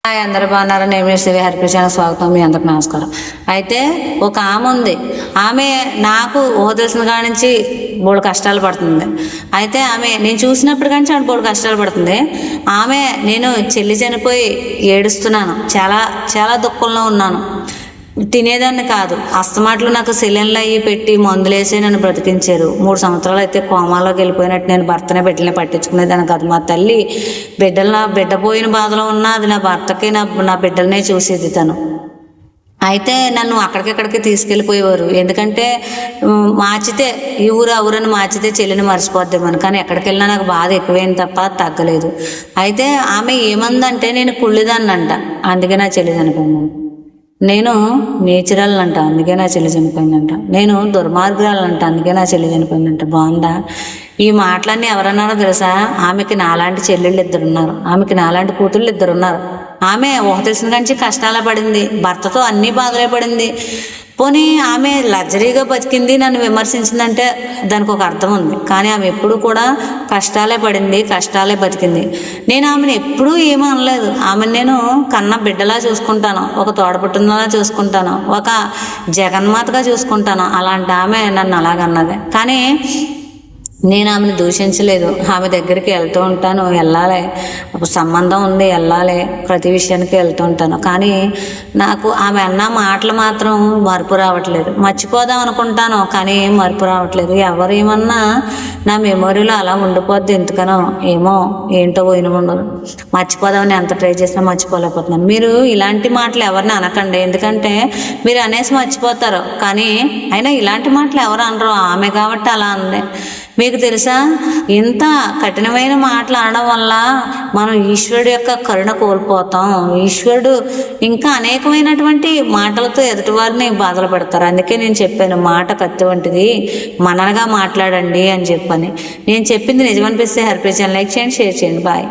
Hi, అందరు బాగున్నారా? నేను మీ శ్రీ హరికృష్ణకి స్వాగతం. మీ అందరికి నమస్కారం. అయితే ఒక ఆమె ఉంది. ఆమె నాకు తెలిసిన కాడి నుంచి బోడు కష్టాలు పడుతుంది. అయితే నేను చూసినప్పుడు కానీ ఆమె బోడు కష్టాలు పడుతుంది. నేను చెల్లి చనిపోయి ఏడుస్తున్నాను, చాలా చాలా దుఃఖంలో ఉన్నాను. తినేదాన్ని కాదు, అస్తమాట్లు నాకు సిలిండర్లు అయ్యి పెట్టి మందులేసి నన్ను బ్రతికించారు. 3 సంవత్సరాలు అయితే కోమాలోకి వెళ్ళిపోయినట్టు నేను భర్తనే బిడ్డలనే పట్టించుకునేదాన్ని కాదు. మా తల్లి బిడ్డ పోయిన బాధలో ఉన్నా అది నా భర్తకి నా బిడ్డలనే చూసేది తను. అయితే నన్ను అక్కడికి తీసుకెళ్ళిపోయేవారు. ఎందుకంటే మార్చితే ఈ ఊరు ఆ ఊరని మార్చితే చెల్లిని మర్చిపోద్దామని. కానీ ఎక్కడికి వెళ్ళినా నాకు బాధ ఎక్కువైంది తప్ప తగ్గలేదు. అయితే ఆమె ఏమందంటే నేను కుళ్ళిదాన్నంట, అందుకే నా చెల్లి చనిపోయింది. నేను నేచురల్ అంట, అందుకే నా చెల్లి చనిపోయిందంట. నేను దుర్మార్గురాలంట, అందుకే నా చెల్లి చనిపోయిందంట. బాగుందా? ఈ మాటలన్నీ ఎవరన్నారో తెలుసా? ఆమెకి నాలాంటి చెల్లెళ్ళు 2 ఉన్నారు, ఆమెకి నాలాంటి కూతుళ్ళు 2 ఉన్నారు. ఆమె తెలిసిన నుంచి కష్టాలే పడింది, భర్తతో అన్ని బాధలే పడింది. పోనీ ఆమె లగ్జరీగా బతికింది, నన్ను విమర్శించిందంటే దానికి ఒక అర్థం ఉంది. కానీ ఆమె ఎప్పుడు కూడా కష్టాలే పడింది, కష్టాలే బతికింది. నేను ఆమెను ఎప్పుడూ ఏమీ అనలేదు. ఆమెను నేను కన్న బిడ్డలా చూసుకుంటాను, ఒక తోడపుట్టినలా చూసుకుంటాను, ఒక జగన్మాతగా చూసుకుంటాను. అలాంటి ఆమె నన్ను అలాగన్నది. కానీ నేను ఆమెను దూషించలేదు. ఆమె దగ్గరికి వెళ్తూ ఉంటాను, వెళ్ళాలి, సంబంధం ఉంది, వెళ్ళాలి, ప్రతి విషయానికి వెళ్తూ ఉంటాను. కానీ నాకు ఆమె అన్న మాటలు మాత్రం మార్పు రావట్లేదు. మర్చిపోదాం అనుకుంటాను, కానీ మార్పు రావట్లేదు. ఎవరేమన్నా నా మెమొరీలో అలా ఉండిపోద్ది. ఎందుకనో ఏమో, ఏంటో పోయిన ఉండదు. మర్చిపోదామని ఎంత ట్రై చేసినా మర్చిపోలేకపోతున్నాను. మీరు ఇలాంటి మాటలు ఎవరిని అనకండి, ఎందుకంటే మీరు అనేసి మర్చిపోతారు. కానీ అయినా ఇలాంటి మాటలు ఎవరు అనరు, ఆమె కాబట్టి అలా అంది. మీకు తెలుసా, ఇంత కఠినమైన మాటలు అనడం వల్ల మనం ఈశ్వరుడు యొక్క కరుణ కోల్పోతాం. ఈశ్వరుడు ఇంకా అనేకమైనటువంటి మాటలతో ఎదుటివారిని బాధలు పెడతారు. అందుకే నేను చెప్పాను, మాట కత్తి వంటిది, మనగా మాట్లాడండి అని చెప్పని. నేను చెప్పింది నిజమనిపిస్తే హరిప్రియ ఛానల్ లైక్ చేయండి, షేర్ చేయండి. బాయ్.